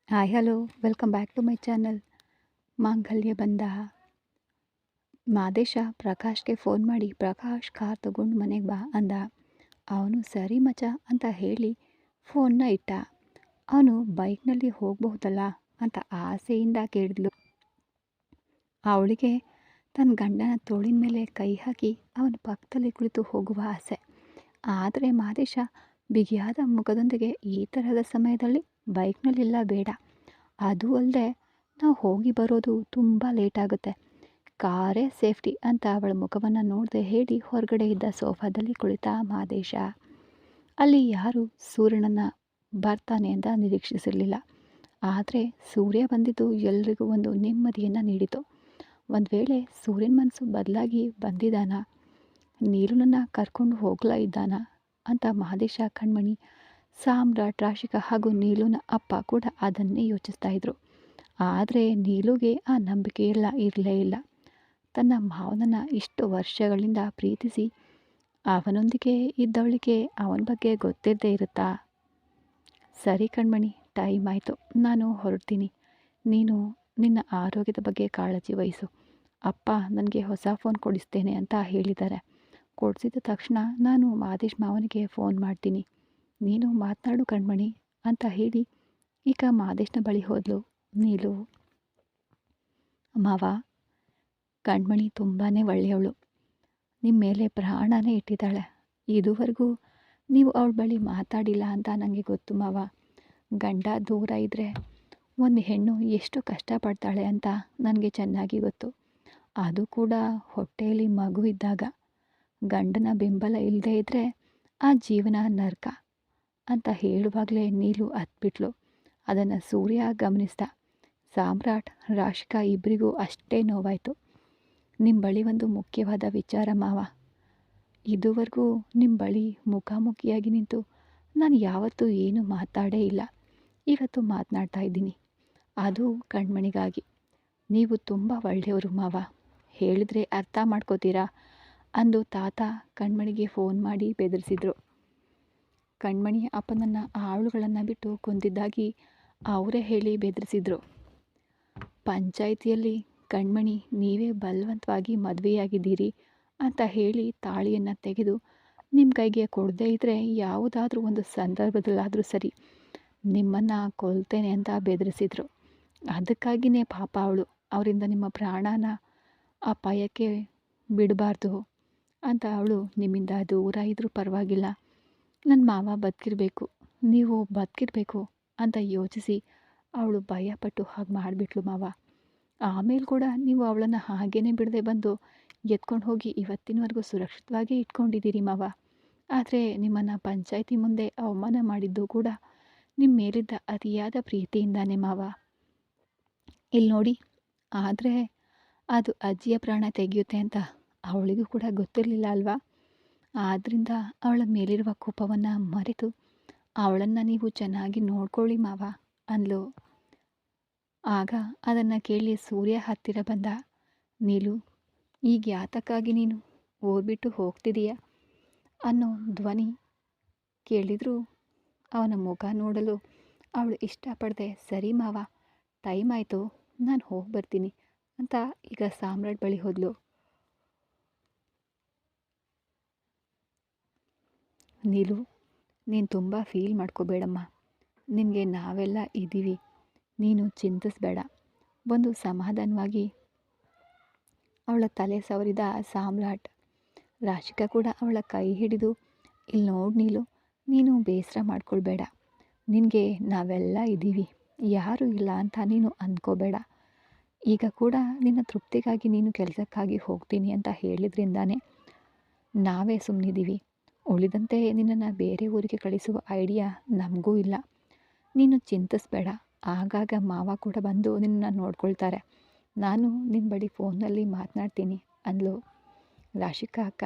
Hi hello welcome back to my channel Mangalya Bandha. Madesha ಪ್ರಕಾಶ್ಗೆ phone ಮಾಡಿ Prakash car ತಗೊಂಡು ಮನೆಗೆ ಬಾ ಅಂದ. ಅವನು ಸರಿ ಮಚ ಅಂತ ಹೇಳಿ ಫೋನ್ನ ಇಟ್ಟ. ಅವನು ಬೈಕ್ನಲ್ಲಿ ಹೋಗಬಹುದಲ್ಲ ಅಂತ ಆಸೆಯಿಂದ ಕೇಳಿದ್ಲು. ಅವಳಿಗೆ ತನ್ನ ಗಂಡನ ತೋಳಿನ ಮೇಲೆ ಕೈ ಹಾಕಿ ಅವನ ಪಕ್ಕದಲ್ಲಿ ಕುಳಿತು ಹೋಗುವ ಆಸೆ. ಆದರೆ ಮಾದೇಶ ಬಿಗಿಯಾದ ಮುಖದೊಂದಿಗೆ ಈ ತರಹದ ಸಮಯದಲ್ಲಿ ಬೈಕ್ನಲ್ಲೆಲ್ಲ ಬೇಡ, ಅದು ಅಲ್ಲದೆ ನಾವು ಹೋಗಿ ಬರೋದು ತುಂಬ ಲೇಟ್ ಆಗುತ್ತೆ, ಕಾರೇ ಸೇಫ್ಟಿ ಅಂತ ಅವಳ ಮುಖವನ್ನು ನೋಡದೆ ಹೇಳಿ ಹೊರಗಡೆ ಇದ್ದ ಸೋಫಾದಲ್ಲಿ ಕುಳಿತ ಮಾದೇಶ. ಅಲ್ಲಿ ಯಾರು ಸೂರ್ಯನನ್ನು ಬರ್ತಾನೆ ಅಂತ ನಿರೀಕ್ಷಿಸಿರಲಿಲ್ಲ. ಆದರೆ ಸೂರ್ಯ ಬಂದಿದ್ದು ಎಲ್ರಿಗೂ ಒಂದು ನೆಮ್ಮದಿಯನ್ನು ನೀಡಿತು. ಒಂದು ವೇಳೆ ಸೂರ್ಯನ ಮನಸ್ಸು ಬದಲಾಗಿ ಬಂದಿದ್ದಾನ, ನೀಲುನನ್ನು ಕರ್ಕೊಂಡು ಹೋಗ್ಲಾ ಇದ್ದಾನ ಅಂತ ಮಹದೇಶ, ಕಣ್ಮಣಿ, ಸಾಮ್ರಾಟ್, ರಾಶಿಕಾ ಹಾಗೂ ನೀಲುನ ಅಪ್ಪ ಕೂಡ ಅದನ್ನೇ ಯೋಚಿಸ್ತಾ ಇದ್ರು. ಆದರೆ ನೀಲುಗೆ ಆ ನಂಬಿಕೆ ಇರಲೇ ಇಲ್ಲ. ತನ್ನ ಮಾವನನ್ನು ಇಷ್ಟು ವರ್ಷಗಳಿಂದ ಪ್ರೀತಿಸಿ ಅವನೊಂದಿಗೆ ಇದ್ದವಳಿಗೆ ಅವನ ಬಗ್ಗೆ ಗೊತ್ತಿರದೇ ಇರುತ್ತಾ? ಸರಿ ಕಣ್ಮಣಿ, ಟೈಮ್ ಆಯಿತು, ನಾನು ಹೊರಡ್ತೀನಿ. ನೀನು ನಿನ್ನ ಆರೋಗ್ಯದ ಬಗ್ಗೆ ಕಾಳಜಿ ವಹಿಸು. ಅಪ್ಪ ನನಗೆ ಹೊಸ ಫೋನ್ ಕೊಡಿಸ್ತೇನೆ ಅಂತ ಹೇಳಿದ್ದಾರೆ. ಕೊಡಿಸಿದ ತಕ್ಷಣ ನಾನು ಮಾದೇಶ್ ಮಾವನಿಗೆ ಫೋನ್ ಮಾಡ್ತೀನಿ, ನೀನು ಮಾತನಾಡು ಕಣ್ಮಣಿ ಅಂತ ಹೇಳಿ ಈಗ ಮಾದೇಶ್ನ ಬಳಿ ಹೋದ್ಲು ನೀಲು. ಮಾವ, ಕಣ್ಮಣಿ ತುಂಬಾ ಒಳ್ಳೆಯವಳು, ನಿಮ್ಮ ಮೇಲೆ ಪ್ರಾಣನೇ ಇಟ್ಟಿದ್ದಾಳೆ. ಇದುವರೆಗೂ ನೀವು ಅವಳ ಬಳಿ ಮಾತಾಡಿಲ್ಲ ಅಂತ ನನಗೆ ಗೊತ್ತು ಮಾವ. ಗಂಡ ದೂರ ಇದ್ದರೆ ಒಂದು ಹೆಣ್ಣು ಎಷ್ಟು ಕಷ್ಟಪಡ್ತಾಳೆ ಅಂತ ನನಗೆ ಚೆನ್ನಾಗಿ ಗೊತ್ತು. ಅದು ಕೂಡ ಹೊಟ್ಟೆಯಲ್ಲಿ ಮಗು ಇದ್ದಾಗ. ಗಂಡನ ಬೆಂಬಲ ಇಲ್ಲದೇ ಇದ್ದರೆ ಆ ಜೀವನ ನರಕ ಅಂತ ಹೇಳುವಾಗಲೇ ನೀಲು ಹತ್ಬಿಟ್ಲು. ಅದನ್ನು ಸೂರ್ಯ ಗಮನಿಸ್ದ. ಸಾಮ್ರಾಟ್, ರಾಶಿಕಾ ಇಬ್ಬರಿಗೂ ಅಷ್ಟೇ ನೋವಾಯಿತು. ನಿಮ್ಮ ಬಳಿ ಒಂದು ಮುಖ್ಯವಾದ ವಿಚಾರ ಮಾವ. ಇದುವರೆಗೂ ನಿಮ್ಮ ಬಳಿ ಮುಖಾಮುಖಿಯಾಗಿ ನಿಂತು ನಾನು ಯಾವತ್ತೂ ಏನೂ ಮಾತಾಡೇ ಇಲ್ಲ. ಇವತ್ತು ಮಾತನಾಡ್ತಾ ಇದ್ದೀನಿ, ಅದು ಕಣ್ಮಣಿಗಾಗಿ. ನೀವು ತುಂಬ ಒಳ್ಳೆಯವರು ಮಾವ, ಹೇಳಿದರೆ ಅರ್ಥ ಮಾಡ್ಕೋತೀರಾ ಅಂದು ತಾತ ಕಣ್ಮಣಿಗೆ ಫೋನ್ ಮಾಡಿ ಬೆದರಿಸಿದ್ರು. ಕಣ್ಮಣಿ ಅಪ್ಪನನ್ನು ಆಳುಗಳನ್ನು ಬಿಟ್ಟು ಕೊಂದಿದ್ದಾಗಿ ಅವರೇ ಹೇಳಿ ಬೆದರಿಸಿದ್ರು. ಪಂಚಾಯಿತಿಯಲ್ಲಿ ಕಣ್ಮಣಿ ನೀವೇ ಬಲವಂತವಾಗಿ ಮದುವೆಯಾಗಿದ್ದೀರಿ ಅಂತ ಹೇಳಿ ತಾಳಿಯನ್ನು ತೆಗೆದು ನಿಮ್ಮ ಕೈಗೆ ಕೊಡದೇ ಇದ್ದರೆ ಯಾವುದಾದ್ರೂ ಒಂದು ಸಂದರ್ಭದಲ್ಲಾದರೂ ಸರಿ ನಿಮ್ಮನ್ನು ಕೊಲ್ತೇನೆ ಅಂತ ಬೆದರಿಸಿದ್ರು. ಅದಕ್ಕಾಗಿಯೇ ಪಾಪ ಅವರಿಂದ ನಿಮ್ಮ ಪ್ರಾಣನ ಅಪಾಯಕ್ಕೆ ಬಿಡಬಾರ್ದು ಅಂತ ಅವಳು ನಿಮ್ಮಿಂದ ದೂರ ಇದ್ದರೂ ಪರವಾಗಿಲ್ಲ, ನನ್ನ ಮಾವ ಬದುಕಿರಬೇಕು, ನೀವು ಬದುಕಿರಬೇಕು ಅಂತ ಯೋಚಿಸಿ ಅವಳು ಭಯಪಟ್ಟು ಹಾಗೆ ಮಾಡಿಬಿಟ್ಲು ಮಾವ. ಆಮೇಲೆ ಕೂಡ ನೀವು ಅವಳನ್ನು ಹಾಗೇ ಬಿಡದೆ ಬಂದು ಎತ್ಕೊಂಡು ಹೋಗಿ ಇವತ್ತಿನವರೆಗೂ ಸುರಕ್ಷಿತವಾಗಿ ಇಟ್ಕೊಂಡಿದ್ದೀರಿ ಮಾವ. ಆದರೆ ನಿಮ್ಮನ್ನು ಪಂಚಾಯಿತಿ ಮುಂದೆ ಅವಮಾನ ಮಾಡಿದ್ದು ಕೂಡ ನಿಮ್ಮ ಮೇಲಿದ್ದ ಅತಿಯಾದ ಪ್ರೀತಿಯಿಂದಾನೇ ಮಾವ. ಇಲ್ಲಿ ನೋಡಿ, ಆದರೆ ಅದು ಅಜ್ಜಿಯ ಪ್ರಾಣ ತೆಗೆಯುತ್ತೆ ಅಂತ ಅವಳಿಗೂ ಕೂಡ ಗೊತ್ತಿರಲಿಲ್ಲ ಅಲ್ವಾ? ಆದ್ದರಿಂದ ಅವಳ ಮೇಲಿರುವ ಕೋಪವನ್ನು ಮರೆತು ಅವಳನ್ನು ನೀವು ಚೆನ್ನಾಗಿ ನೋಡ್ಕೊಳ್ಳಿ ಮಾವ ಅಂದ್ಲು. ಆಗ ಅದನ್ನು ಕೇಳಿ ಸೂರ್ಯ ಹತ್ತಿರ ಬಂದ. ನೀಲು, ಈಗ ಯಾತಕ್ಕಾಗಿ ನೀನು ಊರ್ಬಿಟ್ಟು ಹೋಗ್ತಿದೀಯ ಅನ್ನೋ ಧ್ವನಿ ಕೇಳಿದ್ರು ಅವನ ಮುಖ ನೋಡಲು ಅವಳು ಇಷ್ಟಪಡದೆ, ಸರಿ ಮಾವ, ಟೈಮ್ ಆಯಿತು, ನಾನು ಹೋಗಿ ಬರ್ತೀನಿ ಅಂತ ಈಗ ಸಾಮ್ರಾಟ್ ಬಳಿ ಹೋದ್ಲು. ನೀಲು, ನೀನು ತುಂಬ ಫೀಲ್ ಮಾಡ್ಕೋಬೇಡಮ್ಮ, ನಿನಗೆ ನಾವೆಲ್ಲ ಇದ್ದೀವಿ, ನೀನು ಚಿಂತಿಸಬೇಡ. ಒಂದು ಸಮಾಧಾನವಾಗಿ ಅವಳ ತಲೆ ಸವರಿದ ಸಾಮ್ರಾಟ್. ರಾಶಿಕಾ ಕೂಡ ಅವಳ ಕೈ ಹಿಡಿದು, ಇಲ್ಲಿ ನೋಡಿ ನೀಲು, ನೀನು ಬೇಸರ ಮಾಡ್ಕೊಳ್ಬೇಡ, ನಿನಗೆ ನಾವೆಲ್ಲ ಇದ್ದೀವಿ, ಯಾರೂ ಇಲ್ಲ ಅಂತ ನೀನು ಅಂದ್ಕೋಬೇಡ. ಈಗ ಕೂಡ ನಿನ್ನ ತೃಪ್ತಿಗಾಗಿ ನೀನು ಕೆಲಸಕ್ಕಾಗಿ ಹೋಗ್ತೀನಿ ಅಂತ ಹೇಳಿದ್ರಿಂದಾನೇ ನಾವೇ ಸುಮ್ಮನಿದ್ದೀವಿ. ಉಳಿದಂತೆ ನಿನ್ನನ್ನು ಬೇರೆ ಊರಿಗೆ ಕಳಿಸುವ ಐಡಿಯಾ ನಮಗೂ ಇಲ್ಲ, ನೀನು ಚಿಂತಿಸಬೇಡ. ಆಗಾಗ ಮಾವ ಕೂಡ ಬಂದು ನಿನ್ನನ್ನು ನೋಡ್ಕೊಳ್ತಾರೆ, ನಾನು ನಿನ್ನ ಬಳಿ ಫೋನ್ನಲ್ಲಿ ಮಾತನಾಡ್ತೀನಿ ಅಂದ್ಲು. ರಾಶಿಕಾ ಅಕ್ಕ,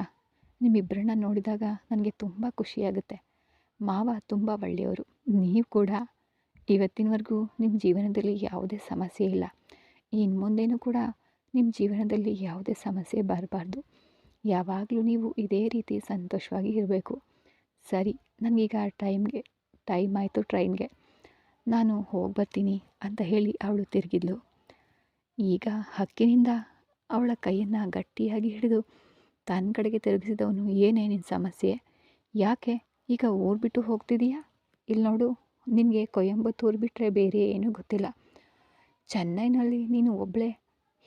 ನಿಮ್ಮಿಬ್ಬರನ್ನ ನೋಡಿದಾಗ ನನಗೆ ತುಂಬ ಖುಷಿಯಾಗುತ್ತೆ. ಮಾವ ತುಂಬ ಒಳ್ಳೆಯವರು, ನೀವು ಕೂಡ. ಇವತ್ತಿನವರೆಗೂ ನಿಮ್ಮ ಜೀವನದಲ್ಲಿ ಯಾವುದೇ ಸಮಸ್ಯೆ ಇಲ್ಲ, ಇನ್ನು ಮುಂದೇನೂ ಕೂಡ ನಿಮ್ಮ ಜೀವನದಲ್ಲಿ ಯಾವುದೇ ಸಮಸ್ಯೆ ಬರಬಾರ್ದು. ಯಾವಾಗಲೂ ನೀವು ಇದೇ ರೀತಿ ಸಂತೋಷವಾಗಿ ಇರಬೇಕು. ಸರಿ, ನನಗೀಗ ಟೈಮ್ ಆಯಿತು ಟ್ರೈನ್ಗೆ, ನಾನು ಹೋಗಿ ಬರ್ತೀನಿ ಅಂತ ಹೇಳಿ ಅವಳು ತಿರುಗಿದ್ಲು. ಈಗ ಹಕ್ಕಿನಿಂದ ಅವಳ ಕೈಯನ್ನು ಗಟ್ಟಿಯಾಗಿ ಹಿಡಿದು ತನ್ನ ಕಡೆಗೆ ತಿರುಗಿಸಿದವನು, ಏನೇ ನಿನ್ನ ಸಮಸ್ಯೆ? ಯಾಕೆ ಈಗ ಊರು ಬಿಟ್ಟು ಹೋಗ್ತಿದೀಯಾ? ಇಲ್ಲಿ ನೋಡು, ನಿನಗೆ ಕೊಯಂಬತ್ತೂರು ಬಿಟ್ಟರೆ ಬೇರೆ ಏನೂ ಗೊತ್ತಿಲ್ಲ. ಚೆನ್ನೈನಲ್ಲಿ ನೀನು ಒಬ್ಬಳೇ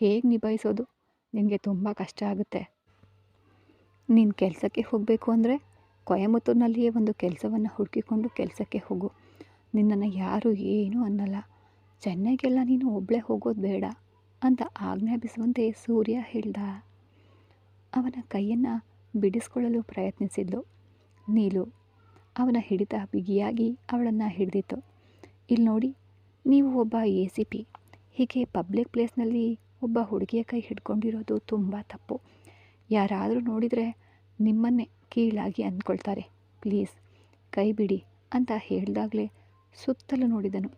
ಹೇಗೆ ನಿಭಾಯಿಸೋದು? ನಿನಗೆ ತುಂಬ ಕಷ್ಟ ಆಗುತ್ತೆ. ನೀನು ಕೆಲಸಕ್ಕೆ ಹೋಗಬೇಕು ಅಂದರೆ ಕೊಯಂಬತ್ತೂರಿನಲ್ಲಿಯೇ ಒಂದು ಕೆಲಸವನ್ನು ಹುಡುಕಿಕೊಂಡು ಕೆಲಸಕ್ಕೆ ಹೋಗು. ನಿನ್ನನ್ನು ಯಾರೂ ಏನೂ ಅನ್ನಲ್ಲ. ಚೆನ್ನೈಗೆಲ್ಲ ನೀನು ಒಬ್ಬಳೇ ಹೋಗೋದು ಬೇಡ ಅಂತ ಆಜ್ಞಾಪಿಸುವಂತೆ ಸೂರ್ಯ ಹೇಳ್ದ. ಅವನ ಕೈಯನ್ನು ಬಿಡಿಸ್ಕೊಳ್ಳಲು ಪ್ರಯತ್ನಿಸಿದ್ಲು ನೀಲು. ಅವನ ಹಿಡಿತ ಬಿಗಿಯಾಗಿ ಅವಳನ್ನು ಹಿಡಿದಿತ್ತು. ಇಲ್ಲಿ ನೋಡಿ, ನೀವು ಒಬ್ಬ ACP ಹೀಗೆ ಪಬ್ಲಿಕ್ ಪ್ಲೇಸ್ನಲ್ಲಿ ಒಬ್ಬ ಹುಡುಗಿಯ ಕೈ ಹಿಡ್ಕೊಂಡಿರೋದು ತುಂಬ ತಪ್ಪು. ಯಾರಾದರೂ ನೋಡಿದರೆ ನಿಮ್ಮನ್ನೇ ಕೀಳಾಗಿ ಅಂದ್ಕೊಳ್ತಾರೆ. ಪ್ಲೀಸ್ ಕೈ ಬಿಡಿ ಅಂತ ಹೇಳಿದಾಗಲೇ ಸುತ್ತಲೂ ನೋಡಿದನು.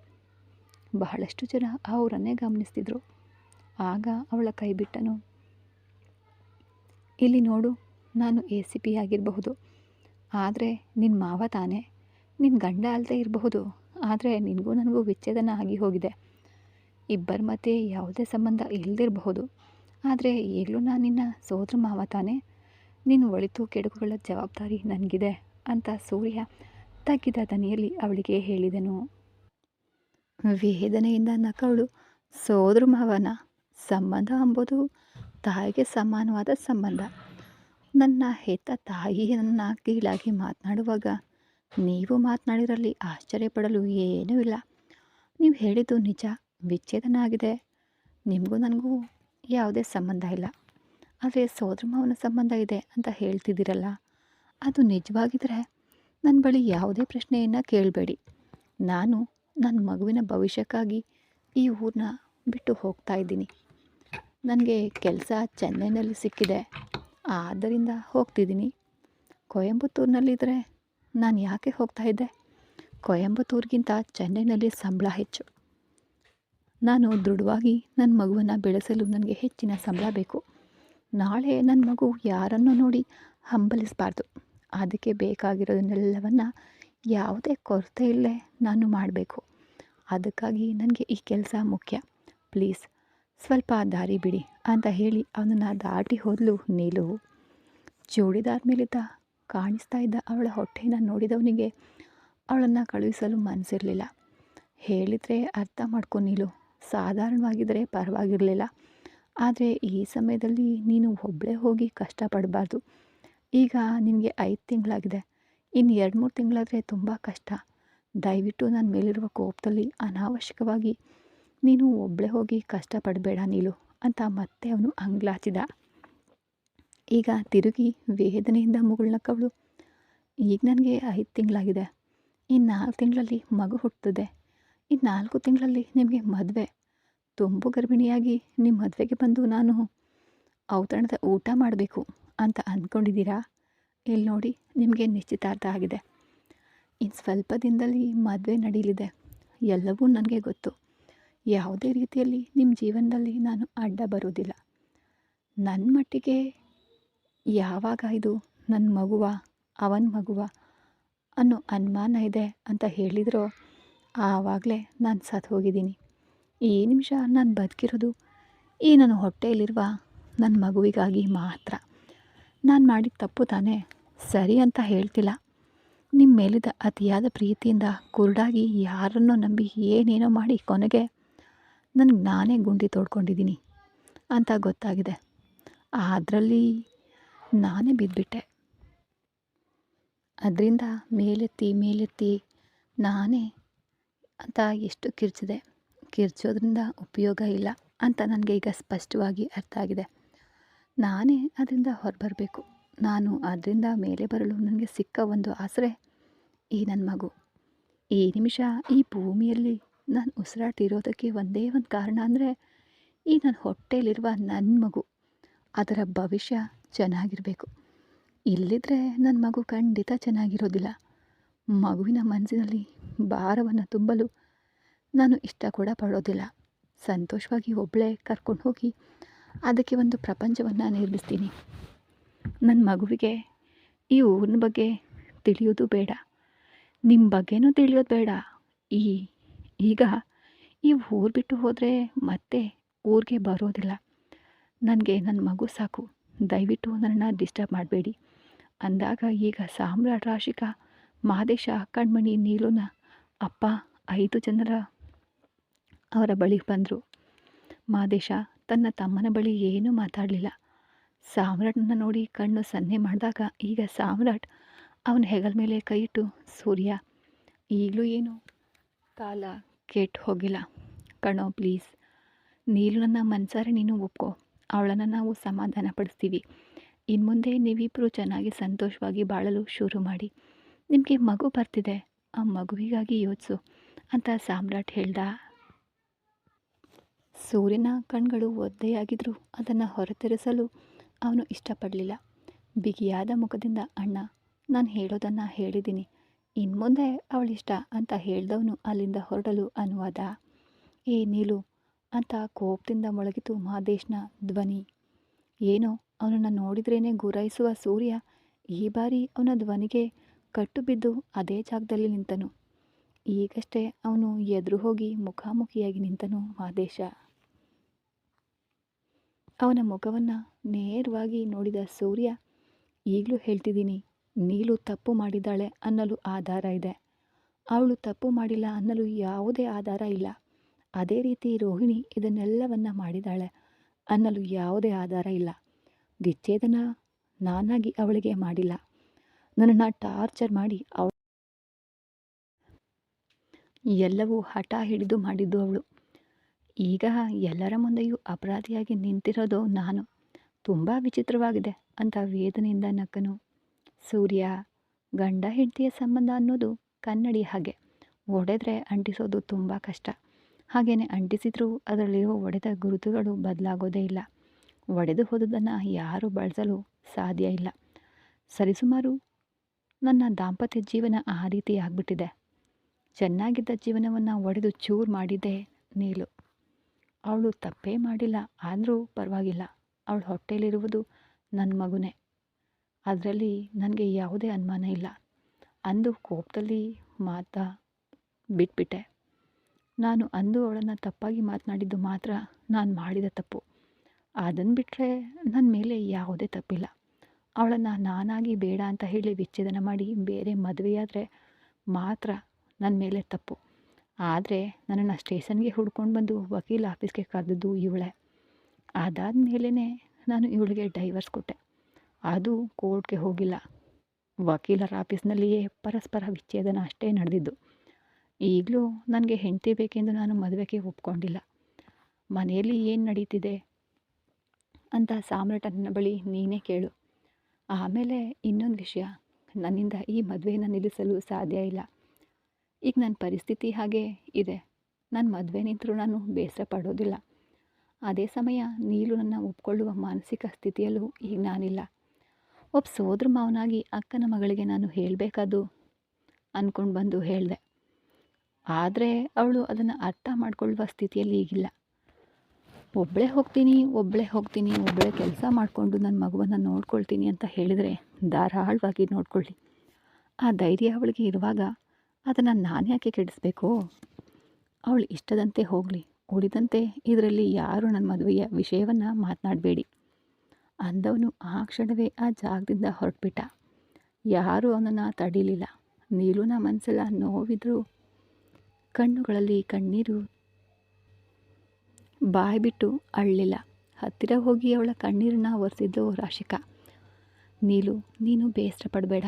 ಬಹಳಷ್ಟು ಜನ ಅವರನ್ನೇ ಗಮನಿಸ್ತಿದ್ರು. ಆಗ ಅವಳ ಕೈ ಬಿಟ್ಟನು. ಇಲ್ಲಿ ನೋಡು, ನಾನು ACP ಆಗಿರಬಹುದು, ಆದರೆ ನಿನ್ನ ಮಾವ ತಾನೇ. ನಿನ್ನ ಗಂಡ ಅಲ್ಲದೆ ಇರಬಹುದು, ಆದರೆ ನಿನಗೂ ನನಗೂ ವಿಚ್ಛೇದನ ಆಗಿ ಹೋಗಿದೆ. ಇಬ್ಬರ ಮಧ್ಯೆ ಯಾವುದೇ ಸಂಬಂಧ ಇಲ್ಲದಿರಬಹುದು, ಆದರೆ ಈಗಲೂ ನಾನು ನಿನ್ನ ಸೋದರ ಮಾವ ತಾನೇ. ನಿನ್ನ ಒಳಿತು ಕೆಡುಕುಗಳ ಜವಾಬ್ದಾರಿ ನನಗಿದೆ ಅಂತ ಸೂರ್ಯ ತಗ್ಗಿದ ದನಿಯಲ್ಲಿ ಅವಳಿಗೆ ಹೇಳಿದನು. ವೇದನೆಯಿಂದ ನಕ್ಕವಳು, ಸೋದರ ಮಾವನ ಸಂಬಂಧ ಎಂಬುದು ತಾಯಿಗೆ ಸಮಾನವಾದ ಸಂಬಂಧ. ನನ್ನ ಹೆತ್ತ ತಾಯಿಯನ್ನು ಕೀಳಾಗಿ ಮಾತನಾಡುವಾಗ ನೀವು ಮಾತನಾಡಿರಲ್ಲಿ ಆಶ್ಚರ್ಯಪಡಲು ಏನೂ ಇಲ್ಲ. ನೀವು ಹೇಳಿದ್ದು ನಿಜ, ವಿಚ್ಛೇದನ ಆಗಿದೆ. ನಿಮಗೂ ನನಗೂ ಯಾವುದೇ ಸಂಬಂಧ ಇಲ್ಲ. ಆದರೆ ಸೋದರ ಮಾವನ ಸಂಬಂಧ ಇದೆ ಅಂತ ಹೇಳ್ತಿದ್ದೀರಲ್ಲ, ಅದು ನಿಜವಾಗಿದ್ದರೆ ನನ್ನ ಬಳಿ ಯಾವುದೇ ಪ್ರಶ್ನೆಯನ್ನು ಕೇಳಬೇಡಿ. ನಾನು ನನ್ನ ಮಗುವಿನ ಭವಿಷ್ಯಕ್ಕಾಗಿ ಈ ಊರನ್ನ ಬಿಟ್ಟು ಹೋಗ್ತಾ ಇದ್ದೀನಿ. ನನಗೆ ಕೆಲಸ ಚೆನ್ನೈನಲ್ಲಿ ಸಿಕ್ಕಿದೆ, ಆದ್ದರಿಂದ ಹೋಗ್ತಿದ್ದೀನಿ. ಕೊಯಂಬತ್ತೂರಿನಲ್ಲಿದ್ದರೆ ನಾನು ಯಾಕೆ ಹೋಗ್ತಾ ಇದ್ದೆ? ಕೊಯಂಬತ್ತೂರಿಗಿಂತ ಚೆನ್ನೈನಲ್ಲಿ ಸಂಬಳ ಹೆಚ್ಚು. ನಾನು ದೃಢವಾಗಿ ನನ್ನ ಮಗುವನ್ನು ಬೆಳೆಸಲು ನನಗೆ ಹೆಚ್ಚಿನ ಸಂಬಳ ಬೇಕು. ನಾಳೆ ನನ್ನ ಮಗು ಯಾರನ್ನು ನೋಡಿ ಹಂಬಲಿಸಬಾರ್ದು. ಅದಕ್ಕೆ ಬೇಕಾಗಿರೋದನ್ನೆಲ್ಲವನ್ನು ಯಾವುದೇ ಕೊರತೆ ಇಲ್ಲೇ ನಾನು ಮಾಡಬೇಕು. ಅದಕ್ಕಾಗಿ ನನಗೆ ಈ ಕೆಲಸ ಮುಖ್ಯ. ಪ್ಲೀಸ್ ಸ್ವಲ್ಪ ದಾರಿ ಬಿಡಿ ಅಂತ ಹೇಳಿ ಅವನನ್ನು ದಾಟಿ ಹೋದಲು ನೀಲು. ಚೂಡಿದಾರ್ ಮೇಲಿದ್ದ ಕಾಣಿಸ್ತಾ ಇದ್ದ ಅವಳ ಹೊಟ್ಟೆಯನ್ನು ನೋಡಿದವನಿಗೆ ಅವಳನ್ನು ಕಳುಹಿಸಲು ಮನಸ್ಸಿರಲಿಲ್ಲ. ಹೇಳಿದರೆ ಅರ್ಥ ಮಾಡ್ಕೊ ನೀಲು, ಸಾಧಾರಣವಾಗಿದ್ದರೆ ಪರವಾಗಿರಲಿಲ್ಲ, ಆದರೆ ಈ ಸಮಯದಲ್ಲಿ ನೀನು ಒಬ್ಬಳೇ ಹೋಗಿ ಕಷ್ಟಪಡಬಾರ್ದು. ಈಗ ನಿನಗೆ 5 ತಿಂಗಳಾಗಿದೆ, ಇನ್ನು 2-3 ತಿಂಗಳಾದರೆ ತುಂಬ ಕಷ್ಟ. ದಯವಿಟ್ಟು ನನ್ನ ಮೇಲಿರುವ ಕೋಪದಲ್ಲಿ ಅನಾವಶ್ಯಕವಾಗಿ ನೀನು ಒಬ್ಬಳೇ ಹೋಗಿ ಕಷ್ಟಪಡಬೇಡ ನೀಲು ಅಂತ ಮತ್ತೆ ಅವನು ಅಂಗ್ಲಾಚಿದ. ಈಗ ತಿರುಗಿ ವೇದನೆಯಿಂದ ಮುಗುಳ್ನಕ್ಕವಳು, ಈಗ ನನಗೆ 5 ತಿಂಗಳಾಗಿದೆ, ಇನ್ನು 4 ತಿಂಗಳಲ್ಲಿ ಮಗು ಹುಟ್ಟುತ್ತದೆ, ಇನ್ನು 4 ತಿಂಗಳಲ್ಲಿ ನಿಮಗೆ ಮದುವೆ. ತುಂಬು ಗರ್ಭಿಣಿಯಾಗಿ ನಿಮ್ಮ ಮದುವೆಗೆ ಬಂದು ನಾನು ಔತಣದ ಊಟ ಮಾಡಬೇಕು ಅಂತ ಅಂದ್ಕೊಂಡಿದ್ದೀರಾ? ಇಲ್ಲಿ ನೋಡಿ, ನಿಮಗೆ ನಿಶ್ಚಿತಾರ್ಥ ಆಗಿದೆ. ಇನ್ನು ಸ್ವಲ್ಪ ದಿನದಲ್ಲಿ ಮದುವೆ ನಡೀಲಿದೆ. ಎಲ್ಲವೂ ನನಗೆ ಗೊತ್ತು. ಯಾವುದೇ ರೀತಿಯಲ್ಲಿ ನಿಮ್ಮ ಜೀವನದಲ್ಲಿ ನಾನು ಅಡ್ಡ ಬರೋದಿಲ್ಲ. ನನ್ನ ಮಟ್ಟಿಗೆ ಯಾವಾಗ ಇದು ನನ್ನ ಮಗುವ ಅವನ ಮಗುವ ಅನ್ನೋ ಅನುಮಾನ ಇದೆ ಅಂತ ಹೇಳಿದ್ರೋ ಆವಾಗಲೇ ನಾನು ಸತ್ತು ಹೋಗಿದ್ದೀನಿ. ಈ ನಿಮಿಷ ನಾನು ಬದುಕಿರೋದು ಈ ನನ್ನ ಹೊಟ್ಟೆಯಲ್ಲಿರುವ ನನ್ನ ಮಗುವಿಗಾಗಿ ಮಾತ್ರ. ನಾನು ಮಾಡಿದ ತಪ್ಪು ತಾನೇ, ಸರಿ ಅಂತ ಹೇಳ್ತಿಲ್ಲ. ನಿಮ್ಮ ಮೇಲಿದ್ದ ಅತಿಯಾದ ಪ್ರೀತಿಯಿಂದ ಕುರುಡಾಗಿ ಯಾರನ್ನೋ ನಂಬಿ ಏನೇನೋ ಮಾಡಿ ಕೊನೆಗೆ ನನಗೆ ನಾನೇ ಗುಂಡಿ ತೋಡ್ಕೊಂಡಿದ್ದೀನಿ ಅಂತ ಗೊತ್ತಾಗಿದೆ. ಅದರಲ್ಲಿ ನಾನೇ ಬಿದ್ದುಬಿಟ್ಟೆ. ಅದರಿಂದ ಮೇಲೆತ್ತಿ ನಾನೇ ಅಂತ ಎಷ್ಟು ಕಿರ್ಚೋದ್ರಿಂದ ಉಪಯೋಗ ಇಲ್ಲ ಅಂತ ನನಗೆ ಈಗ ಸ್ಪಷ್ಟವಾಗಿ ಅರ್ಥ ಆಗಿದೆ. ನಾನೇ ಅದರಿಂದ ಹೊರಬರಬೇಕು. ನಾನು ಅದರಿಂದ ಮೇಲೆ ಬರಲು ನನಗೆ ಸಿಕ್ಕ ಒಂದು ಆಸರೆ ಈ ನನ್ನ ಮಗು. ಈ ನಿಮಿಷ ಈ ಭೂಮಿಯಲ್ಲಿ ನಾನು ಉಸಿರಾಡ್ತಿರೋದಕ್ಕೆ ಒಂದೇ ಒಂದು ಕಾರಣ ಅಂದರೆ ಈ ನನ್ನ ಹೊಟ್ಟೆಯಲ್ಲಿರುವ ನನ್ನ ಮಗು, ಅದರ ಭವಿಷ್ಯ ಚೆನ್ನಾಗಿರಬೇಕು. ಇಲ್ಲಿದ್ದರೆ ನನ್ನ ಮಗು ಖಂಡಿತ ಚೆನ್ನಾಗಿರೋದಿಲ್ಲ. ಮಗುವಿನ ಮನಸ್ಸಿನಲ್ಲಿ ಭಾರವನ್ನು ತುಂಬಲು ನಾನು ಇಷ್ಟ ಕೂಡ ಪಡೋದಿಲ್ಲ. ಸಂತೋಷವಾಗಿ ಒಬ್ಬಳೇ ಕರ್ಕೊಂಡು ಹೋಗಿ ಅದಕ್ಕೆ ಒಂದು ಪ್ರಪಂಚವನ್ನು ನಿರ್ಮಿಸ್ತೀನಿ. ನನ್ನ ಮಗುವಿಗೆ ಈ ಊರಿನ ಬಗ್ಗೆ ತಿಳಿಯೋದು ಬೇಡ, ನಿಮ್ಮ ಬಗ್ಗೆನೂ ತಿಳಿಯೋದು ಬೇಡ. ಈಗ ಈ ಊರು ಬಿಟ್ಟು ಹೋದರೆ ಮತ್ತೆ ಊರಿಗೆ ಬರೋದಿಲ್ಲ. ನನಗೆ ನನ್ನ ಮಗು ಸಾಕು. ದಯವಿಟ್ಟು ನನ್ನನ್ನು ಡಿಸ್ಟರ್ಬ್ ಮಾಡಬೇಡಿ ಅಂದಾಗ ಈಗ ಸಾಮ್ರಾಟ್ ರಾಶಿಕಾ ಮಹಾದೇಶ ಕಣ್ಮಣಿ ನೀಲುನ ಅಪ್ಪ 5 ಜನರ ಅವರ ಬಳಿಗೆ ಬಂದರು. ಮಹಾದೇಶ ತನ್ನ ತಮ್ಮನ ಬಳಿ ಏನೂ ಮಾತಾಡಲಿಲ್ಲ. ಸಾಮ್ರಾಟ್ನ ನೋಡಿ ಕಣ್ಣು ಸನ್ನೆ ಮಾಡಿದಾಗ ಈಗ ಸಾಮ್ರಾಟ್ ಅವನ ಹೆಗಲ ಮೇಲೆ ಕೈ ಇಟ್ಟು, ಸೂರ್ಯ ಈಗಲೂ ಏನು ಕಾಲ ಕೆಟ್ಟು ಹೋಗಿಲ್ಲ ಕಣೋ, ಪ್ಲೀಸ್ ನೀಲುನನ್ನು ಮನಸಾರೆ ನೀನು ಒಪ್ಕೋ. ಅವಳನ್ನು ನಾವು ಸಮಾಧಾನ ಪಡಿಸ್ತೀವಿ. ಇನ್ನು ಮುಂದೆ ನೀವಿಬ್ಬರು ಚೆನ್ನಾಗಿ ಸಂತೋಷವಾಗಿ ಬಾಳಲು ಶುರು ಮಾಡಿ. ನಿಮಗೆ ಮಗು ಬರ್ತಿದೆ, ಆ ಮಗುವಿಗಾಗಿ ಯೋಚಿಸು ಅಂತ ಸಾಮ್ರಾಟ್ ಹೇಳ್ದ. ಸೂರ್ಯನ ಕಣ್ಗಳು ಒದ್ದೆಯಾಗಿದ್ದರೂ ಅದನ್ನು ಹೊರತರಿಸಲು ಅವನು ಇಷ್ಟಪಡಲಿಲ್ಲ. ಬಿಗಿಯಾದ ಮುಖದಿಂದ, ಅಣ್ಣ ನಾನು ಹೇಳೋದನ್ನು ಹೇಳಿದ್ದೀನಿ, ಇನ್ನು ಮುಂದೆ ಅವಳಿಷ್ಟ ಅಂತ ಹೇಳ್ದವನು ಅಲ್ಲಿಂದ ಹೊರಡಲು ಅನುವಾದ. ಏ ನೀಲು ಅಂತ ಕೋಪದಿಂದ ಮೊಳಗಿತು ಮಹಾದೇಶ್ನ ಧ್ವನಿ. ಏನೋ ಅವನನ್ನು ನೋಡಿದ್ರೇ ಗುರಾಯಿಸುವ ಸೂರ್ಯ ಈ ಬಾರಿ ಅವನ ಧ್ವನಿಗೆ ಕಟ್ಟು ಬಿದ್ದು ಅದೇ ಜಾಗದಲ್ಲಿ ನಿಂತನು. ಈಗಷ್ಟೇ ಅವನು ಎದುರು ಹೋಗಿ ಮುಖಾಮುಖಿಯಾಗಿ ನಿಂತನು ಮಹಾದೇಶ. ಅವನ ಮುಖವನ್ನು ನೇರವಾಗಿ ನೋಡಿದ ಸೂರ್ಯ, ಈಗಲೂ ಹೇಳ್ತಿದ್ದೀನಿ, ನೀಲು ತಪ್ಪು ಮಾಡಿದ್ದಾಳೆ ಅನ್ನಲು ಆಧಾರ ಇದೆ. ಅವಳು ತಪ್ಪು ಮಾಡಿಲ್ಲ ಅನ್ನಲು ಯಾವುದೇ ಆಧಾರ ಇಲ್ಲ. ಅದೇ ರೀತಿ ರೋಹಿಣಿ ಇದನ್ನೆಲ್ಲವನ್ನ ಮಾಡಿದ್ದಾಳೆ ಅನ್ನಲು ಯಾವುದೇ ಆಧಾರ ಇಲ್ಲ. ವಿಚ್ಛೇದನ ನಾನಾಗಿ ಅವಳಿಗೆ ಮಾಡಿಲ್ಲ. ನನ್ನನ್ನು ಟಾರ್ಚರ್ ಮಾಡಿ ಎಲ್ಲವೂ ಹಠ ಹಿಡಿದು ಮಾಡಿದ್ದು ಅವಳು. ಈಗ ಎಲ್ಲರ ಮುಂದೆಯೂ ಅಪರಾಧಿಯಾಗಿ ನಿಂತಿರೋದು ನಾನು. ತುಂಬ ವಿಚಿತ್ರವಾಗಿದೆ ಅಂತ ವೇದನೆಯಿಂದ ನಕ್ಕನು ಸೂರ್ಯ. ಗಂಡ ಹೆಂಡತಿಯ ಸಂಬಂಧ ಅನ್ನೋದು ಕನ್ನಡಿ ಹಾಗೆ. ಒಡೆದ್ರೆ ಅಂಟಿಸೋದು ತುಂಬ ಕಷ್ಟ. ಹಾಗೆಯೇ ಅಂಟಿಸಿದ್ರೂ ಅದರಲ್ಲಿರೋ ಒಡೆದ ಗುರುತುಗಳು ಬದಲಾಗೋದೇ ಇಲ್ಲ. ಒಡೆದು ಹೋದುದನ್ನು ಯಾರೂ ಬಳಸಲು ಸಾಧ್ಯ ಇಲ್ಲ. ಸರಿಸುಮಾರು ನನ್ನ ದಾಂಪತ್ಯ ಜೀವನ ಆ ರೀತಿ ಆಗಿಬಿಟ್ಟಿದೆ. ಚೆನ್ನಾಗಿದ್ದ ಜೀವನವನ್ನು ಒಡೆದು ಚೂರು ಮಾಡಿದ್ದೆ ನೀಲು. ಅವಳು ತಪ್ಪೇ ಮಾಡಿಲ್ಲ, ಆದರೂ ಪರವಾಗಿಲ್ಲ. ಅವಳ ಹೊಟ್ಟೆಯಲ್ಲಿರುವುದು ನನ್ನ ಮಗುನೇ, ಅದರಲ್ಲಿ ನನಗೆ ಯಾವುದೇ ಅನುಮಾನ ಇಲ್ಲ ಅಂದು ಕೋಪದಲ್ಲಿ ಮಾತಾ ಬಿಟ್ಬಿಟ್ಟೆ. ನಾನು ಅಂದು ಅವಳನ್ನು ತಪ್ಪಾಗಿ ಮಾತನಾಡಿದ್ದು ಮಾತ್ರ ನಾನು ಮಾಡಿದ ತಪ್ಪು. ಅದನ್ನು ಬಿಟ್ಟರೆ ನನ್ನ ಮೇಲೆ ಯಾವುದೇ ತಪ್ಪಿಲ್ಲ. ಅವಳನ್ನು ನಾನಾಗಿ ಬೇಡ ಅಂತ ಹೇಳಿ ವಿಚ್ಛೇದನ ಮಾಡಿ ಬೇರೆ ಮದುವೆಯಾದರೆ ಮಾತ್ರ ನನ್ನ ಮೇಲೆ ತಪ್ಪು. ಆದರೆ ನನ್ನನ್ನು ಸ್ಟೇಷನ್ಗೆ ಹುಡ್ಕೊಂಡು ಬಂದು ವಕೀಲ ಆಫೀಸ್ಗೆ ಕರೆದಿದ್ದು ಇವಳೇ. ಅದಾದ ಮೇಲೇ ನಾನು ಇವಳಿಗೆ ಡೈವರ್ಸ್ ಕೊಟ್ಟೆ. ಅದು ಕೋರ್ಟ್ಗೆ ಹೋಗಿಲ್ಲ, ವಕೀಲರ ಆಫೀಸ್ನಲ್ಲಿಯೇ ಪರಸ್ಪರ ವಿಚ್ಛೇದನ ಅಷ್ಟೇ ನಡೆದಿದ್ದು. ಈಗಲೂ ನನಗೆ ಹೆಂಡತಿ ಬೇಕೆಂದು ನಾನು ಮದುವೆಗೆ ಒಪ್ಕೊಂಡಿಲ್ಲ. ಮನೆಯಲ್ಲಿ ಏನು ನಡೀತಿದೆ ಅಂತ ಸಾಮ್ರಾಟನ ಬಳಿ ನೀನೇ ಕೇಳು. ಆಮೇಲೆ ಇನ್ನೊಂದು ವಿಷಯ, ನನ್ನಿಂದ ಈ ಮದುವೆಯನ್ನು ನಿಲ್ಲಿಸಲು ಸಾಧ್ಯ ಇಲ್ಲ. ಈಗ ನನ್ನ ಪರಿಸ್ಥಿತಿ ಹಾಗೆ ಇದೆ. ನನ್ನ ಮದುವೆ ನಿಂತರೂ ನಾನು ಬೇಸರ ಪಡೋದಿಲ್ಲ. ಅದೇ ಸಮಯ ನೀಲು ನನ್ನ ಒಪ್ಕೊಳ್ಳುವ ಮಾನಸಿಕ ಸ್ಥಿತಿಯಲ್ಲೂ ಈಗ ನಾನಿಲ್ಲ. ಒಬ್ಬ ಸೋದರ ಮಾವನಾಗಿ ಅಕ್ಕನ ಮಗಳಿಗೆ ನಾನು ಹೇಳಬೇಕಾದ್ದು ಅಂದ್ಕೊಂಡು ಬಂದು ಹೇಳಿದೆ. ಆದರೆ ಅವಳು ಅದನ್ನು ಅರ್ಥ ಮಾಡಿಕೊಳ್ಳುವ ಸ್ಥಿತಿಯಲ್ಲಿ ಈಗಿಲ್ಲ. ಒಬ್ಬಳೇ ಹೋಗ್ತೀನಿ ಒಬ್ಬಳೇ ಕೆಲಸ ಮಾಡಿಕೊಂಡು ನನ್ನ ಮಗುವನ್ನು ನೋಡ್ಕೊಳ್ತೀನಿ ಅಂತ ಹೇಳಿದರೆ ಧಾರಾಳವಾಗಿ ನೋಡ್ಕೊಳ್ಳಿ. ಆ ಧೈರ್ಯ ಅವಳಿಗೆ ಇರುವಾಗ ಅದನ್ನು ನಾನು ಯಾಕೆ ಕೆಡಿಸ್ಬೇಕು? ಅವಳು ಇಷ್ಟದಂತೆ ಹೋಗಲಿ, ಉಳಿದಂತೆ ಇದರಲ್ಲಿ ಯಾರು ನನ್ನ ಮದುವೆಯ ವಿಷಯವನ್ನು ಮಾತನಾಡಬೇಡಿ ಅಂದವನು ಆ ಕ್ಷಣವೇ ಆ ಜಾಗದಿಂದ ಹೊರಟ್ಬಿಟ್ಟ. ಯಾರೂ ಅವನನ್ನು ತಡೀಲಿಲ್ಲ. ನೀಲುನ ಮನಸ್ಸೆಲ್ಲ ನೋವಿದ್ರೂ ಕಣ್ಣುಗಳಲ್ಲಿ ಕಣ್ಣೀರು ಬಾಯಿ ಬಿಟ್ಟು ಅಳಲಿಲ್ಲ. ಹತ್ತಿರ ಹೋಗಿ ಅವಳ ಕಣ್ಣೀರನ್ನು ಒರೆಸಿದ್ದು ರಾಶಿಕಾ. ನೀಲು, ನೀನು ಬೇಸರ ಪಡಬೇಡ.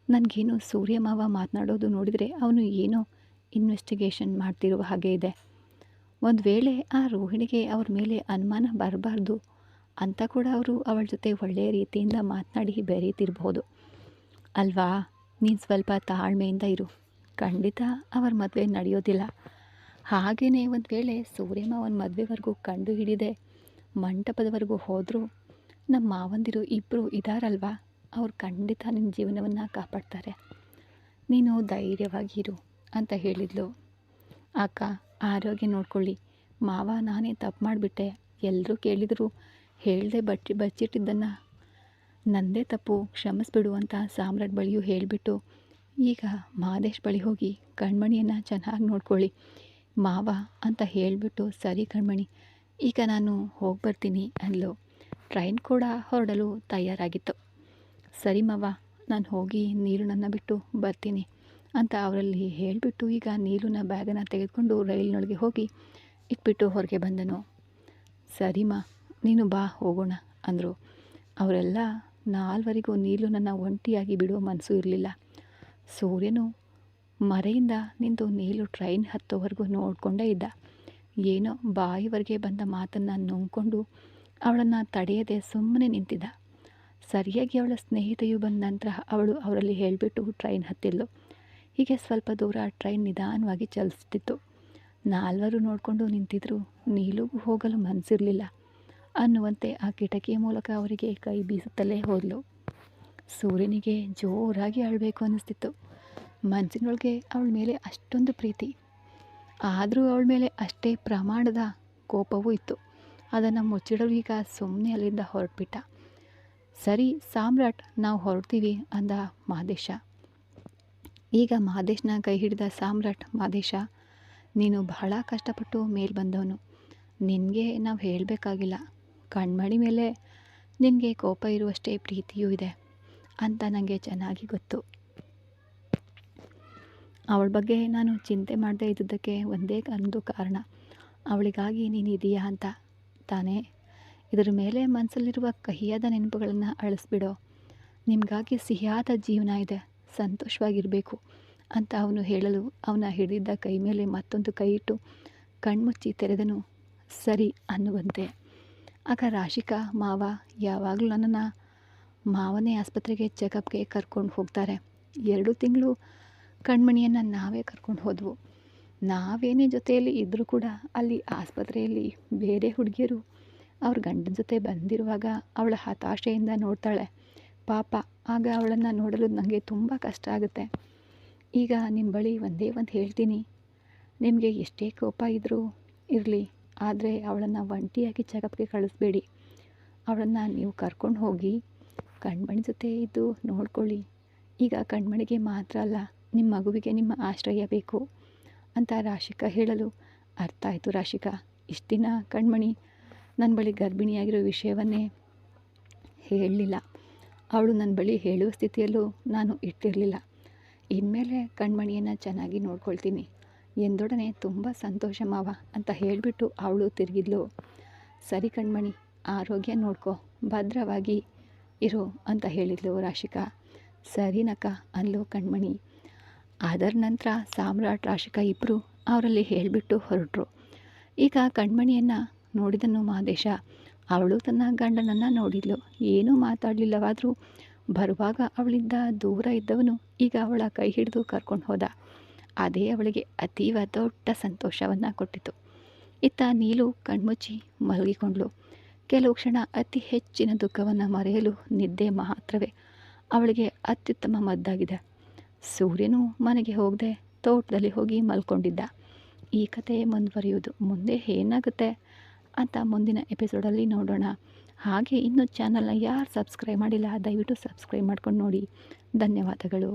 ನನಗೇನು ಸೂರ್ಯ ಮಾವ ಮಾತನಾಡೋದು ನೋಡಿದರೆ ಅವನು ಏನೋ ಇನ್ವೆಸ್ಟಿಗೇಷನ್ ಮಾಡ್ತಿರುವ ಹಾಗೆ ಇದೆ. ಒಂದು ವೇಳೆ ಆ ರೋಹಿಣಿಗೆ ಅವ್ರ ಮೇಲೆ ಅನುಮಾನ ಬರಬಾರ್ದು ಅಂತ ಕೂಡ ಅವರು ಅವಳ ಜೊತೆ ಒಳ್ಳೆಯ ರೀತಿಯಿಂದ ಮಾತನಾಡಿ ಬೆರೀತಿರ್ಬೋದು ಅಲ್ವಾ? ನೀನು ಸ್ವಲ್ಪ ತಾಳ್ಮೆಯಿಂದ ಇರು. ಖಂಡಿತ ಅವರ ಮದುವೆ ನಡೆಯೋದಿಲ್ಲ. ಹಾಗೆಯೇ ಒಂದು ವೇಳೆ ಸೂರ್ಯ ಮಾವನ ಮದುವೆವರೆಗೂ ಕಂಡು ಹಿಡಿದೆ ಮಂಟಪದವರೆಗೂ ಹೋದರೂ ನಮ್ಮ ಮಾವಂದಿರು ಇಬ್ಬರು ಇದ್ದಾರಲ್ವಾ, ಅವ್ರು ಖಂಡಿತ ನಿನ್ನ ಜೀವನವನ್ನು ಕಾಪಾಡ್ತಾರೆ. ನೀನು ಧೈರ್ಯವಾಗಿರು ಅಂತ ಹೇಳಿದ್ಲು. ಅಕ್ಕ, ಆರೋಗ್ಯ ನೋಡ್ಕೊಳ್ಳಿ. ಮಾವ, ನಾನೇ ತಪ್ಪು ಮಾಡಿಬಿಟ್ಟೆ. ಎಲ್ಲರೂ ಕೇಳಿದರು, ಹೇಳ್ದೆ ಬಚ್ಚಿಟ್ಟಿದ್ದನ್ನು ನಂದೇ ತಪ್ಪು, ಕ್ಷಮಿಸ್ಬಿಡು ಅಂತ ಸಾಮ್ರಾಟ್ ಬಳಿಯೂ ಹೇಳಿಬಿಟ್ಟು ಈಗ ಮಹಾದೇಶ್ ಬಳಿ ಹೋಗಿ ಕಣ್ಮಣಿಯನ್ನು ಚೆನ್ನಾಗಿ ನೋಡ್ಕೊಳ್ಳಿ. ಮಾವ ಅಂತ ಹೇಳಿಬಿಟ್ಟು ಸರಿ ಕಣ್ಮಣಿ, ಈಗ ನಾನು ಹೋಗಿ ಬರ್ತೀನಿ ಅಂದ್ಲು. ಟ್ರೈನ್ ಕೂಡ ಹೊರಡಲು ತಯಾರಾಗಿತ್ತು. ಸರಿ ಮಾವ, ನಾನು ಹೋಗಿ ನೀಲುನನ್ನು ಬಿಟ್ಟು ಬರ್ತೀನಿ ಅಂತ ಅವರಲ್ಲಿ ಹೇಳಿಬಿಟ್ಟು ಈಗ ನೀಲುನ ಬ್ಯಾಗನ್ನು ತೆಗೆದುಕೊಂಡು ರೈಲಿನೊಳಗೆ ಹೋಗಿ ಇಟ್ಬಿಟ್ಟು ಹೊರಗೆ ಬಂದನು. ಸರಿಮ್ಮ, ನೀನು ಬಾ ಹೋಗೋಣ ಅಂದರು. ಅವರೆಲ್ಲ ನಾಲ್ವರಿಗೂ ನೀಲುನನ್ನು ಒಂಟಿಯಾಗಿ ಬಿಡುವ ಮನಸ್ಸು ಇರಲಿಲ್ಲ. ಸೂರ್ಯನು ಮರೆಯಿಂದ ನಿಂತು ನೀಲು ಟ್ರೈನ್ ಹತ್ತೋವರೆಗೂ ನೋಡಿಕೊಂಡೇ ಇದ್ದ. ಏನೋ ಬಾಯಿವರೆಗೆ ಬಂದ ಮಾತನ್ನು ನುಂಗ್ಕೊಂಡು ಅವಳನ್ನು ತಡೆಯದೆ ಸುಮ್ಮನೆ ನಿಂತಿದ್ದ. ಸರಿಯಾಗಿ ಅವಳ ಸ್ನೇಹಿತೆಯು ಬಂದ ನಂತರ ಅವಳು ಅವರಲ್ಲಿ ಹೇಳಿಬಿಟ್ಟು ಟ್ರೈನ್ ಹತ್ತಿದ್ಲು. ಹೀಗೆ ಸ್ವಲ್ಪ ದೂರ ಟ್ರೈನ್ ನಿಧಾನವಾಗಿ ಚಲಿಸ್ತಿತ್ತು. ನಾಲ್ವರು ನೋಡಿಕೊಂಡು ನಿಂತಿದ್ರು. ನೀಲುಗೂ ಹೋಗಲು ಮನಸ್ಸಿರಲಿಲ್ಲ ಅನ್ನುವಂತೆ ಆ ಕಿಟಕಿಯ ಮೂಲಕ ಅವರಿಗೆ ಕೈ ಬೀಸುತ್ತಲೇ ಹೋದಳು. ಸೂರ್ಯನಿಗೆ ಜೋರಾಗಿ ಅಳಬೇಕು ಅನ್ನಿಸ್ತಿತ್ತು. ಮನಸ್ಸಿನೊಳಗೆ ಅವಳ ಮೇಲೆ ಅಷ್ಟೊಂದು ಪ್ರೀತಿ, ಆದರೂ ಅವಳ ಮೇಲೆ ಅಷ್ಟೇ ಪ್ರಮಾಣದ ಕೋಪವೂ ಇತ್ತು. ಅದನ್ನು ಮುಚ್ಚಿಡಲು ಈಗ ಸುಮ್ಮನೆ ಅಲ್ಲಿಂದ ಹೊರಟ್ಬಿಟ್ಟ. ಸರಿ ಸಾಮ್ರಾಟ್, ನಾವು ಹೊರಡ್ತೀವಿ ಅಂದ ಮಾದೇಶ. ಈಗ ಮಾದೇಶನ ಕೈ ಹಿಡಿದ ಸಾಮ್ರಾಟ್, ಮಾದೇಶ, ನೀನು ಬಹಳ ಕಷ್ಟಪಟ್ಟು ಮೇಲೆ ಬಂದವನು. ನಿನಗೆ ನಾವು ಹೇಳಬೇಕಾಗಿಲ್ಲ. ಕಣ್ಮಣಿ ಮೇಲೆ ನಿನಗೆ ಕೋಪ ಇರುವಷ್ಟೇ ಪ್ರೀತಿಯೂ ಇದೆ ಅಂತ ನನಗೆ ಚೆನ್ನಾಗಿ ಗೊತ್ತು. ಅವಳ ಬಗ್ಗೆ ನಾನು ಚಿಂತೆ ಮಾಡದೇ ಇದ್ದುದಕ್ಕೆ ಒಂದೇ ಒಂದು ಕಾರಣ, ಅವಳಿಗಾಗಿ ನೀನಿದೆಯಾ ಅಂತ ತಾನೇ. ಇದರ ಮೇಲೆ ಮನಸ್ಸಲ್ಲಿರುವ ಕಹಿಯಾದ ನೆನಪುಗಳನ್ನು ಅಳಿಸ್ಬಿಡೋ. ನಿಮಗಾಗಿ ಸಿಹಿಯಾದ ಜೀವನ ಇದೆ, ಸಂತೋಷವಾಗಿರಬೇಕು ಅಂತ ಅವನು ಹೇಳಲು ಅವನ ಹಿಡಿದಿದ್ದ ಕೈ ಮೇಲೆ ಮತ್ತೊಂದು ಕೈ ಇಟ್ಟು ಕಣ್ಮುಚ್ಚಿ ತೆರೆದನು. ಸರಿ ಅನ್ನುವಂತೆ. ಆಗ ರಾಶಿಕಾ, ಮಾವ ಯಾವಾಗಲೂ ನನ್ನನ್ನು ಮಾವನೇ ಆಸ್ಪತ್ರೆಗೆ ಚೆಕಪ್ಗೆ ಕರ್ಕೊಂಡು ಹೋಗ್ತಾರೆ. 2 ತಿಂಗಳು ಕಣ್ಮಣಿಯನ್ನು ನಾವೇ ಕರ್ಕೊಂಡು ಹೋದವು. ನಾವೇನೇ ಜೊತೆಯಲ್ಲಿ ಇದ್ದರೂ ಕೂಡ ಅಲ್ಲಿ ಆಸ್ಪತ್ರೆಯಲ್ಲಿ ಬೇರೆ ಹುಡುಗಿಯರು ಅವ್ರ ಗಂಡನ ಜೊತೆ ಬಂದಿರುವಾಗ ಅವಳ ಹತಾಶೆಯಿಂದ ನೋಡ್ತಾಳೆ. ಪಾಪ, ಆಗ ಅವಳನ್ನು ನೋಡಲು ನನಗೆ ತುಂಬ ಕಷ್ಟ ಆಗುತ್ತೆ. ಈಗ ನಿಮ್ಮ ಬಳಿ ಒಂದೇ ಒಂದು ಹೇಳ್ತೀನಿ, ನಿಮಗೆ ಎಷ್ಟೇ ಕೋಪ ಇದ್ದರೂ ಇರಲಿ, ಆದರೆ ಅವಳನ್ನು ಒಂಟಿಯಾಗಿ ಚೆಕಪ್ಗೆ ಕಳಿಸ್ಬೇಡಿ. ಅವಳನ್ನು ನೀವು ಕರ್ಕೊಂಡು ಹೋಗಿ ಕಣ್ಮಣಿ ಜೊತೆ ಇದ್ದು ನೋಡ್ಕೊಳ್ಳಿ. ಈಗ ಕಣ್ಮಣಿಗೆ ಮಾತ್ರ ಅಲ್ಲ, ನಿಮ್ಮ ಮಗುವಿಗೆ ನಿಮ್ಮ ಆಶ್ರಯ ಬೇಕು ಅಂತ ರಾಶಿಕಾ ಹೇಳಲು, ಅರ್ಥ ಆಯಿತು ರಾಶಿಕಾ. ಇಷ್ಟು ದಿನ ಕಣ್ಮಣಿ ನನ್ನ ಬಳಿ ಗರ್ಭಿಣಿಯಾಗಿರೋ ವಿಷಯವನ್ನೇ ಹೇಳಲಿಲ್ಲ. ಅವಳು ನನ್ನ ಬಳಿ ಹೇಳುವ ಸ್ಥಿತಿಯಲ್ಲೂ ನಾನು ಇಟ್ಟಿರಲಿಲ್ಲ. ಇನ್ಮೇಲೆ ಕಣ್ಮಣಿಯನ್ನು ಚೆನ್ನಾಗಿ ನೋಡ್ಕೊಳ್ತೀನಿ ಎಂದೊಡನೆ ತುಂಬ ಸಂತೋಷ ಮಾವ ಅಂತ ಹೇಳಿಬಿಟ್ಟು ಅವಳು ತಿರುಗಿದ್ಲು. ಸರಿ ಕಣ್ಮಣಿ, ಆರೋಗ್ಯ ನೋಡ್ಕೊ, ಭದ್ರವಾಗಿ ಇರೋ ಅಂತ ಹೇಳಿದ್ಲು ರಾಶಿಕಾ. ಸರಿನಕ್ಕ ಅನ್ಲು ಕಣ್ಮಣಿ. ಅದರ ನಂತರ ಸಾಮ್ರಾಟ್, ರಾಶಿಕಾ ಇಬ್ಬರು ಅವರಲ್ಲಿ ಹೇಳಿಬಿಟ್ಟು ಹೊರಟರು. ಈಗ ಕಣ್ಮಣಿಯನ್ನು ನೋಡಿದನು ಮಾದೇಶ. ಅವಳು ತನ್ನ ಗಂಡನನ್ನು ನೋಡಿದ್ಲು. ಏನೂ ಮಾತಾಡಲಿಲ್ಲವಾದರೂ ಬರುವಾಗ ಅವಳಿಂದ ದೂರ ಇದ್ದವನು ಈಗ ಅವಳ ಕೈ ಹಿಡಿದು ಕರ್ಕೊಂಡು ಹೋದ. ಅದೇ ಅವಳಿಗೆ ಅತೀವ ದೊಡ್ಡ ಸಂತೋಷವನ್ನು ಕೊಟ್ಟಿತು. ಇತ್ತ ನೀಲು ಕಣ್ಮುಚ್ಚಿ ಮಲಗಿಕೊಂಡ್ಳು. ಕೆಲವು ಕ್ಷಣ ಅತಿ ಹೆಚ್ಚಿನ ದುಃಖವನ್ನು ಮರೆಯಲು ನಿದ್ದೆ ಮಾತ್ರವೇ ಅವಳಿಗೆ ಅತ್ಯುತ್ತಮ ಮದ್ದಾಗಿದೆ. ಸೂರ್ಯನು ಮನೆಗೆ ಹೋಗದೆ ತೋಟದಲ್ಲಿ ಹೋಗಿ ಮಲ್ಕೊಂಡಿದ್ದ. ಈ ಕತೆ ಮುಂದುವರಿಯುವುದು. ಮುಂದೆ ಏನಾಗುತ್ತೆ ಅಂತ ಮುಂದಿನ ಎಪಿಸೋಡಲ್ಲಿ ನೋಡೋಣ. ಹಾಗೆ ಇನ್ನೂ ಚಾನಲ್ನ ಯಾರು ಸಬ್ಸ್ಕ್ರೈಬ್ ಮಾಡಿಲ್ಲ ದಯವಿಟ್ಟು ಸಬ್ಸ್ಕ್ರೈಬ್ ಮಾಡ್ಕೊಂಡು ನೋಡಿ. ಧನ್ಯವಾದಗಳು.